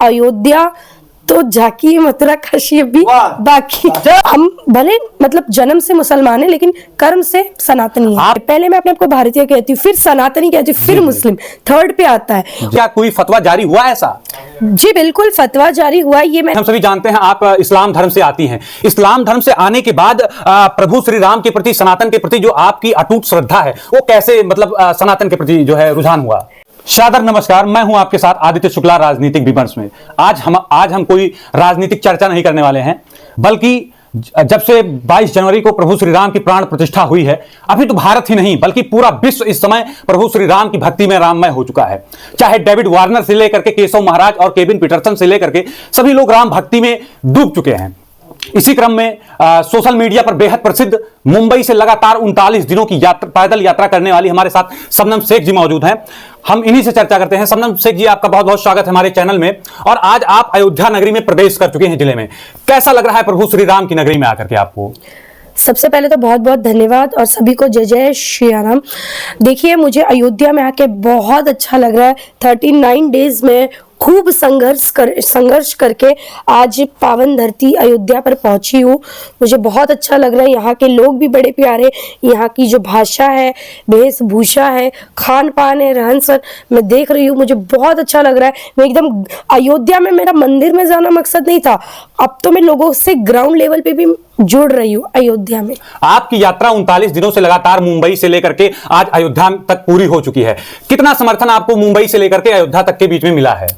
अयोध्या तो झांकी मथुरा काशी भी बाकी। हम भले मतलब जन्म से मुसलमान है लेकिन कर्म से सनातनी है। पहले मैं अपने आप को भारतीय कहती हूँ, फिर सनातनी कहती हूँ, फिर मुस्लिम, थर्ड पे आता है। क्या कोई फतवा जारी हुआ ऐसा? जी बिल्कुल, फतवा जारी हुआ। ये मैं हम सभी जानते हैं आप इस्लाम धर्म से आती हैं। इस्लाम धर्म से आने के बाद प्रभु श्री राम के प्रति, सनातन के प्रति जो आपकी अटूट श्रद्धा है वो कैसे मतलब सनातन के प्रति जो है रुझान हुआ? शादर नमस्कार, मैं हूं आपके साथ आदित्य शुक्ला राजनीतिक विमर्श में। आज हम कोई राजनीतिक चर्चा नहीं करने वाले हैं, बल्कि जब से 22 जनवरी को प्रभु श्री राम की प्राण प्रतिष्ठा हुई है, अभी तो भारत ही नहीं बल्कि पूरा विश्व इस समय प्रभु श्री राम की भक्ति में राममय हो चुका है। चाहे डेविड वार्नर से लेकर के केशव महाराज और केविन पीटरसन से लेकर के सभी लोग राम भक्ति में डूब चुके हैं। इसी क्रम में सोशल मीडिया पर बेहद प्रसिद्ध मुंबई से लगातार 39 दिनों की पैदल यात्रा करने वाली हमारे साथ शबनम शेख जी मौजूद हैं। हम इन्हीं से चर्चा करते हैं। शबनम शेख जी, आपका बहुत बहुत स्वागत है हमारे चैनल में। और आज आप अयोध्या नगरी में प्रवेश कर चुके हैं जिले में। कैसा लग रहा है प्रभु श्री राम की नगरी में आकर के आपको? सबसे पहले तो बहुत बहुत धन्यवाद और सभी को जय जय श्री राम। देखिए, मुझे अयोध्या में आके बहुत अच्छा लग रहा है। 39 डेज में खूब संघर्ष करके आज पावन धरती अयोध्या पर पहुंची हूँ। मुझे बहुत अच्छा लग रहा है। यहाँ के लोग भी बड़े प्यारे, यहाँ की जो भाषा है, वेशभूषा है, खान पान है, रहन सहन मैं देख रही हूँ, मुझे बहुत अच्छा लग रहा है। मैं एकदम अयोध्या में, मेरा मंदिर में जाना मकसद नहीं था, अब तो मैं लोगों से ग्राउंड लेवल पे भी जुड़ रही हूँ अयोध्या में। आपकी यात्रा 39 दिनों से लगातार मुंबई से लेकर के आज अयोध्या तक पूरी हो चुकी है। कितना समर्थन आपको मुंबई से लेकर के अयोध्या तक के बीच में मिला है?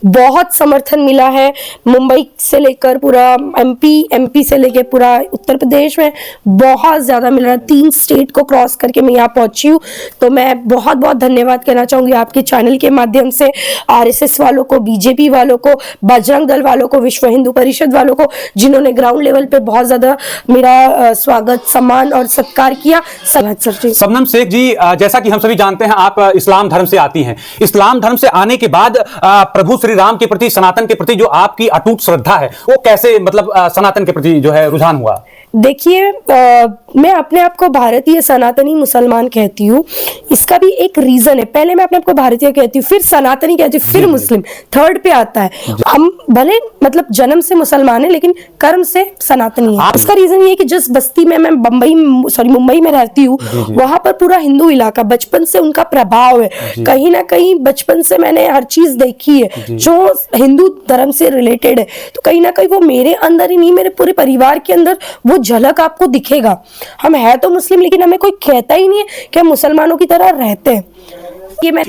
बहुत समर्थन मिला है। मुंबई से लेकर पूरा एमपी से लेकर पूरा उत्तर प्रदेश में बहुत ज्यादा मिल रहा है। 3 स्टेट को क्रॉस करके मैं यहाँ पहुंची हूँ। तो मैं बहुत बहुत धन्यवाद कहना चाहूंगी आपके चैनल के माध्यम से आरएसएस वालों को, बीजेपी वालों को, बजरंग दल वालों को, विश्व हिंदू परिषद वालों को, जिन्होंने ग्राउंड लेवल पे बहुत ज्यादा मेरा स्वागत, सम्मान और सत्कार किया। शबनम शेख जी, जैसा कि हम सभी जानते हैं आप इस्लाम धर्म से आती हैं। इस्लाम धर्म से आने के बाद प्रभु श्री राम के प्रति, सनातन के प्रति जो आपकी अटूट श्रद्धा है वो कैसे मतलब सनातन के प्रति जो है रुझान हुआ? देखिए, मैं अपने आप को भारतीय सनातनी मुसलमान कहती हूँ। इसका भी एक रीजन है। पहले मैं अपने आप को भारतीय कहती हूँ, फिर सनातनी कहती हूँ, फिर मुस्लिम, थर्ड पे आता है। हम भले मतलब जन्म से मुसलमान है लेकिन कर्म से सनातनी है। इसका रीजन ये है कि जिस बस्ती में मैं मुंबई में रहती हूँ, वहां पर पूरा हिंदू इलाका, बचपन से उनका प्रभाव है। कहीं ना कहीं बचपन से मैंने हर चीज देखी है जो हिंदू धर्म से रिलेटेड है। तो कहीं ना कहीं वो मेरे अंदर ही नहीं, मेरे पूरे परिवार के अंदर वो झलक आपको दिखेगा। हम है तो मुस्लिम लेकिन हमें कोई कहता ही नहीं है कि हम मुसलमानों की तरह रहते हैं।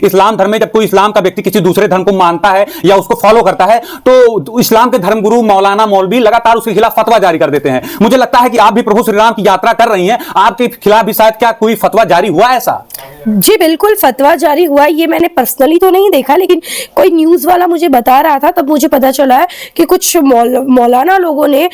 इस्लाम धर्म में जब कोई इस्लाम का व्यक्ति किसी दूसरे धर्म को मानता है या उसको फॉलो करता है तो इस्लाम के धर्मगुरु मौलाना मौलवी लगातार उसके खिलाफ फतवा जारी कर देते हैं। मुझे लगता है कि आप भी प्रभु श्री राम की यात्रा कर रही हैं, आपके खिलाफ भी शायद क्या कोई फतवा जारी हुआ ऐसा? जी बिल्कुल, फतवा जारी हुआ। ये मैंने पर्सनली तो नहीं देखा लेकिन कोई न्यूज वाला मुझे बता रहा था, तब मुझे पता चला है कि कुछ मौलाना लोगों ने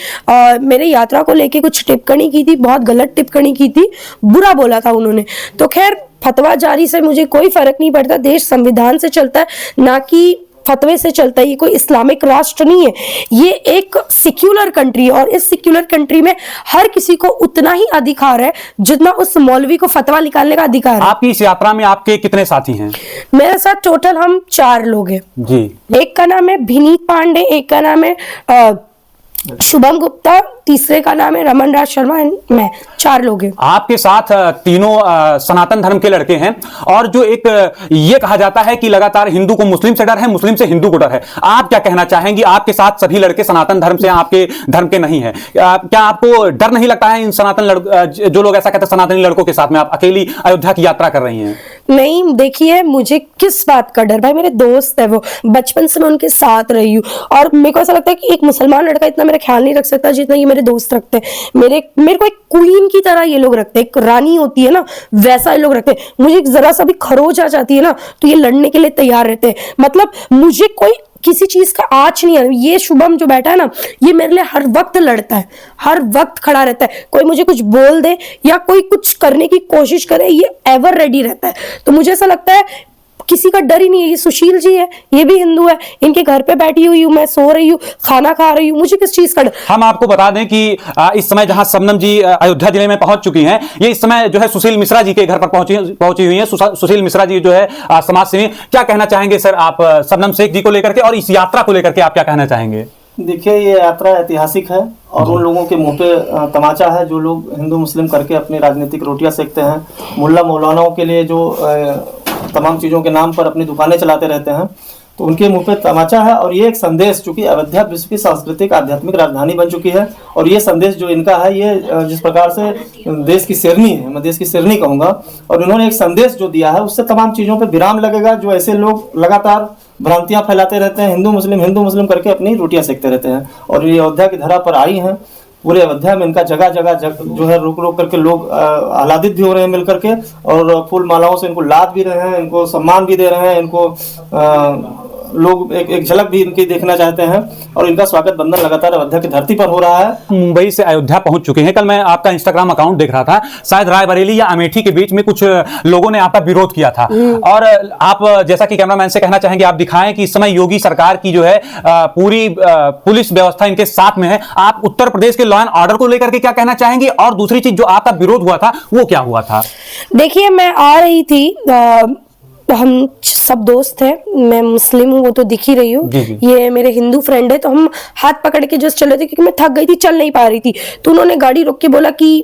मेरे यात्रा को लेके कुछ टिप्पणी की थी, बहुत गलत टिप्पणी की थी, बुरा बोला था उन्होंने। तो खैर, फतवा जारी से मुझे कोई फर्क नहीं पड़ता। देश संविधान से चलता है, ना कि फतवे से चलता है। ये कोई इस्लामिक राष्ट्र नहीं है, ये एक सेक्युलर कंट्री है। और इस सेक्युलर कंट्री में हर किसी को उतना ही अधिकार है जितना उस मौलवी को फतवा निकालने का अधिकार है। आपकी इस यात्रा में आपके कितने साथी हैं? मेरे साथ टोटल हम 4 लोग हैं जी। एक का नाम है विनीत पांडे, एक का नाम है शुभम गुप्ता, तीसरे का नाम है रमन राज शर्मा, मैं 4 लोग हैं। आपके साथ तीनों सनातन धर्म के लड़के हैं। और जो एक ये कहा जाता है कि लगातार हिंदू को मुस्लिम से डर है, मुस्लिम से हिंदू को डर है। आप क्या कहना चाहेंगे? आपके साथ सभी लड़के सनातन धर्म से, आपके धर्म के नहीं है। क्या आपको डर नहीं लगता है इन सनातन जो लोग ऐसा कहते हैं सनातनी लड़कों के साथ में आप अकेली अयोध्या की यात्रा कर रही हैं? नहीं, देखिए, मुझे किस बात का डर? भाई मेरे दोस्त है, वो बचपन से मैं उनके साथ रही हूँ। और मेरे को ऐसा लगता है कि एक मुसलमान लड़का इतना मेरा ख्याल नहीं रख सकता जितना ये मेरे दोस्त रखते हैं। मेरे को एक क्वीन की तरह ये लोग रखते हैं, एक रानी होती है ना, वैसा ये लोग रखते हैं। मुझे जरा सा भी खरोच आ जाती है ना तो ये लड़ने के लिए तैयार रहते हैं। मतलब मुझे कोई किसी चीज का आँच नहीं है। ये शुभम जो बैठा है ना, ये मेरे लिए हर वक्त लड़ता है, हर वक्त खड़ा रहता है। कोई मुझे कुछ बोल दे या कोई कुछ करने की कोशिश करे, ये एवर रेडी रहता है। तो मुझे ऐसा लगता है किसी का डर ही नहीं है। ये सुशील जी है, ये भी हिंदू है, इनके घर पे बैठी हुई हूँ, मैं सो रही हूँ, खाना खा रही हूँ, मुझे किस चीज का डर। हम आपको बता दें कि इस समय जहां शबनम जी अयोध्या जिले में पहुंच चुकी हैं, ये इस समय जो है सुशील मिश्रा जी के घर पर पहुंची हुई हैं। सुशील मिश्रा जी जो है समाज सेवी, क्या कहना चाहेंगे सर आप शबनम शेख जी को लेकर के, और इस यात्रा को लेकर के आप क्या कहना चाहेंगे? देखिए, ये यात्रा ऐतिहासिक है और उन लोगों के मुंह पे तमाचा है जो लोग हिंदू मुस्लिम करके अपनी राजनीतिक रोटियां सेकते हैं। मुल्ला मौलानाओं के लिए जो तमाम चीज़ों के नाम पर अपनी दुकानें चलाते रहते हैं, तो उनके मुंह पे तमाचा है। और ये एक संदेश, चूंकि अयोध्या विश्व की सांस्कृतिक आध्यात्मिक राजधानी बन चुकी है, और ये संदेश जो इनका है, ये जिस प्रकार से देश की शेरनी है, मैं देश की शेरनी कहूँगा, और इन्होंने एक संदेश जो दिया है, उससे तमाम चीज़ों पर विराम लगेगा। जो ऐसे लोग लगातार भ्रांतियां फैलाते रहते हैं, हिंदू मुस्लिम करके अपनी रोटियां सेकते रहते हैं, और ये अयोध्या की धरा पर आई हैं। पूरे अयोध्या में इनका जगह जगह जो है रोक रोक करके लोग आह्लादित भी हो रहे हैं मिल करके, और फूल मालाओं से इनको लाद भी रहे हैं, इनको सम्मान भी दे रहे हैं, इनको लोग एक झलक भी इनकी देखना चाहते हैं, और इनका स्वागत बंधन लगातार अयोध्या की धरती पर हो रहा है। मुंबई से अयोध्या पहुंच चुके हैं। कल मैं आपका इंस्टाग्राम अकाउंट देख रहा था, शायद रायबरेली या अमेठी के बीच में कुछ लोगों ने आपका विरोध किया था, और आप जैसा कि कैमरामैन से कहना चाहेंगे, आप दिखाएं कि इस समय योगी सरकार की जो है पूरी पुलिस व्यवस्था इनके साथ में है। आप उत्तर प्रदेश के लॉ एंड ऑर्डर को लेकर के क्या कहना चाहेंगे, और दूसरी चीज जो आपका विरोध हुआ था वो क्या हुआ था? देखिए, मैं आ रही थी, हम सब दोस्त हैं, मैं मुस्लिम हूँ वो तो दिख ही रही हूँ, ये मेरे हिंदू फ्रेंड है, तो हम हाथ पकड़ के जस्ट चल रहे थे क्योंकि मैं थक गई थी, चल नहीं पा रही थी। तो उन्होंने गाड़ी रोक के बोला कि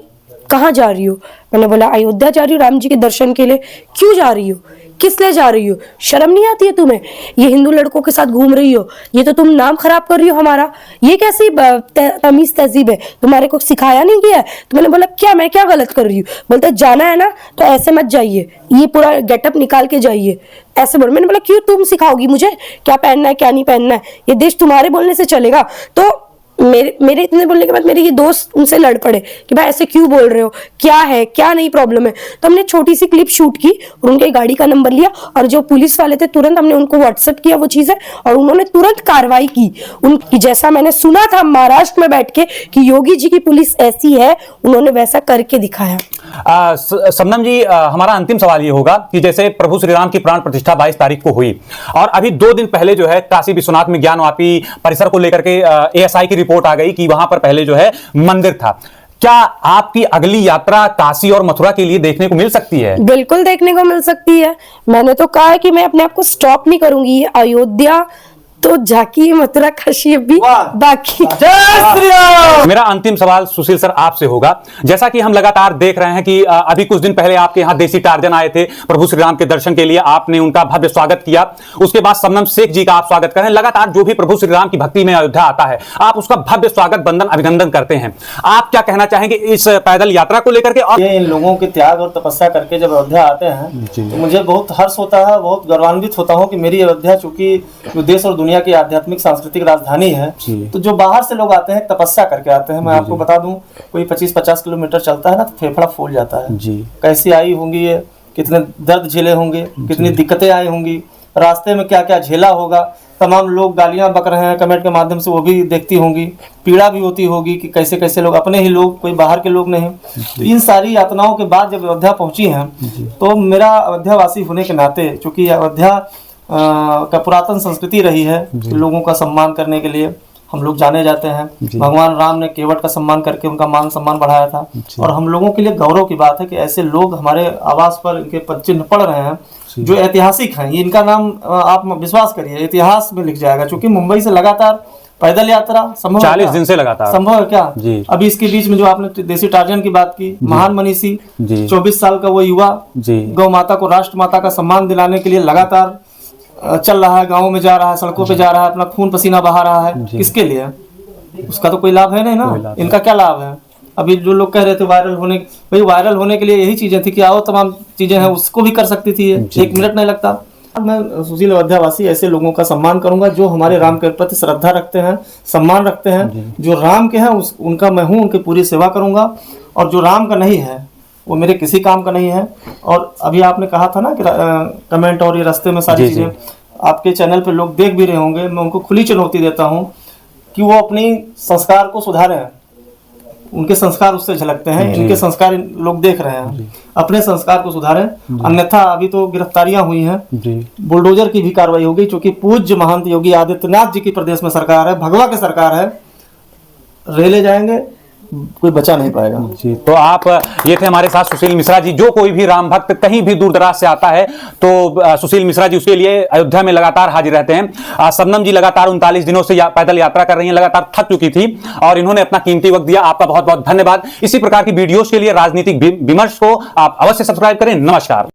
कहाँ जा रही हो? मैंने बोला अयोध्या जा रही हूँ राम जी के दर्शन के लिए। क्यों जा रही हो? किस लिए जा रही हो? शर्म नहीं आती है तुम्हें? ये हिंदू लड़कों के साथ घूम रही हो, ये तो तुम नाम खराब कर रही हो हमारा, ये कैसी तमीज तहजीब है? तुम्हारे को सिखाया नहीं गया है? तो मैंने बोला क्या, मैं क्या गलत कर रही हूँ? बोलते जाना है ना तो ऐसे मत जाइए, ये पूरा गेटअप निकाल के जाइए, ऐसे बोल। मैंने बोला क्यों, तुम सिखाओगी मुझे क्या पहनना है क्या नहीं पहनना है? ये देश तुम्हारे बोलने से चलेगा? तो मेरे इतने बोलने के बाद मेरे ये दोस्त उनसे लड़ पड़े कि भाई ऐसे क्यों बोल रहे हो, क्या है, क्या नहीं प्रॉब्लम है। तो हमने छोटी सी क्लिप शूट की और उनके गाड़ी का नंबर लिया, और जो पुलिस वाले थे तुरंत हमने उनको व्हाट्सएप किया वो चीजें, और उन्होंने तुरंत कार्रवाई की। उनकी जैसा मैंने सुना था महाराष्ट्र में बैठ के कि योगी जी की पुलिस ऐसी है, उन्होंने वैसा करके दिखाया। शबनम जी, हमारा अंतिम सवाल ये होगा कि जैसे प्रभु श्री राम की प्राण प्रतिष्ठा 22 तारीख को हुई, और अभी 2 दिन पहले जो है काशी विश्वनाथ में ज्ञानवापी परिसर को लेकर के ASI की रिपोर्ट आ गई कि वहां पर पहले जो है मंदिर था। क्या आपकी अगली यात्रा काशी और मथुरा के लिए देखने को मिल सकती है? बिल्कुल देखने को मिल सकती है। मैंने तो कहा है कि मैं अपने आप को स्टॉप नहीं करूंगी। अयोध्या तो झाकी, मथुरा, काशी भी बाकी। मेरा अंतिम सवाल सुशील सर आपसे होगा, जैसा कि हम लगातार देख रहे हैं कि अभी कुछ दिन पहले आपके यहाँ देसी टार्जन आए थे प्रभु श्री राम के दर्शन के लिए, आपने उनका भव्य स्वागत किया। उसके बाद शबनम शेख जी का आप स्वागत करें। लगातार जो भी प्रभु श्री राम की भक्ति में अयोध्या आता है, आप उसका भव्य स्वागत बंधन अभिनंदन करते हैं। आप क्या कहना चाहेंगे इस पैदल यात्रा को लेकर के? और ये इन लोगों के त्याग और तपस्या करके जब अयोध्या आते हैं तो मुझे बहुत हर्ष होता है, बहुत गौरवान्वित होता हूँ कि मेरी अयोध्या, चूंकि देश और दुनिया की आध्यात्मिक सांस्कृतिक राजधानी है, तो जो बाहर से लोग आते हैं तपस्या करके आते हैं। मैं आपको बता दूं, कोई 25-50 किलोमीटर चलता है ना तो फेफड़ा फूल जाता है। कैसी आई होंगी ये, कितने दर्द झेले होंगे, कितनी दिक्कतें आई होंगी, रास्ते में क्या क्या झेला होगा। तमाम लोग गालियां बक रहे हैं कमेंट के माध्यम से, वो भी देखती होंगी, पीड़ा भी होती होगी कि कैसे कैसे लोग, अपने ही लोग, कोई बाहर के लोग नहीं। तो इन सारी यातनाओं के बाद जब अयोध्या पहुंची हैं, तो मेरा अयोध्यावासी होने के नाते, चूंकि अयोध्या का पुरातन संस्कृति रही है लोगों का सम्मान करने के लिए हम लोग जाने जाते हैं। भगवान राम ने केवट का सम्मान करके उनका मान सम्मान बढ़ाया था, और हम लोगों के लिए गौरव की बात है कि ऐसे लोग हमारे आवास पर इनके पदचिन्ह पड़ रहे हैं जो ऐतिहासिक हैं। इनका नाम आप विश्वास करिए इतिहास में लिख जाएगा, क्योंकि मुंबई से लगातार पैदल यात्रा संभव 40 दिन से लगातार संभव है क्या? अभी इसके बीच में जो आपने देसी टार्जन की बात की, महान मनीषी 24 साल का वो युवा गौ माता को राष्ट्र माता का सम्मान दिलाने के लिए लगातार चल रहा है, गाँव में जा रहा है, सड़कों पे जा रहा है, अपना खून पसीना बहा रहा है। किसके लिए? उसका तो कोई लाभ है नहीं ना। इनका क्या लाभ है? अभी जो लोग कह रहे थे वायरल होने, भाई वायरल होने के लिए यही चीजें थी कि आओ तमाम चीजें हैं, उसको भी कर सकती थी, 1 मिनट नहीं लगता। मैं सुशील अयोध्यावासी ऐसे लोगों का सम्मान करूंगा जो हमारे राम के प्रति श्रद्धा रखते हैं, सम्मान रखते हैं। जो राम के हैं उनका मैं हूँ, उनकी पूरी सेवा करूंगा, और जो राम का नहीं है वो मेरे किसी काम का नहीं है। और अभी आपने कहा था ना कि कमेंट और ये रास्ते में सारी चीजें आपके चैनल पे लोग देख भी रहे होंगे, मैं उनको खुली चुनौती देता हूँ कि वो अपनी संस्कार को सुधारें। उनके संस्कार उससे झलकते हैं, इनके संस्कार लोग देख रहे हैं। अपने संस्कार को सुधारें, अन्यथा अभी तो गिरफ्तारियां हुई हैं, बुलडोजर की भी कार्रवाई होगी, क्योंकि पूज्य महंत योगी आदित्यनाथ जी की प्रदेश में सरकार है, भगवा की सरकार है, रेले जाएंगे, कोई बचा नहीं पाएगा। जी, तो आप ये थे हमारे साथ सुशील मिश्रा जी। जो कोई भी राम भक्त कहीं भी दूर दराज से आता है तो सुशील मिश्रा जी उसके लिए अयोध्या में लगातार हाजिर रहते हैं। शबनम जी लगातार 39 दिनों से पैदल यात्रा कर रही हैं, लगातार थक चुकी थी और इन्होंने अपना कीमती वक्त दिया। आपका बहुत बहुत धन्यवाद। इसी प्रकार की वीडियोस के लिए राजनीतिक विमर्श को आप अवश्य सब्सक्राइब करें। नमस्कार।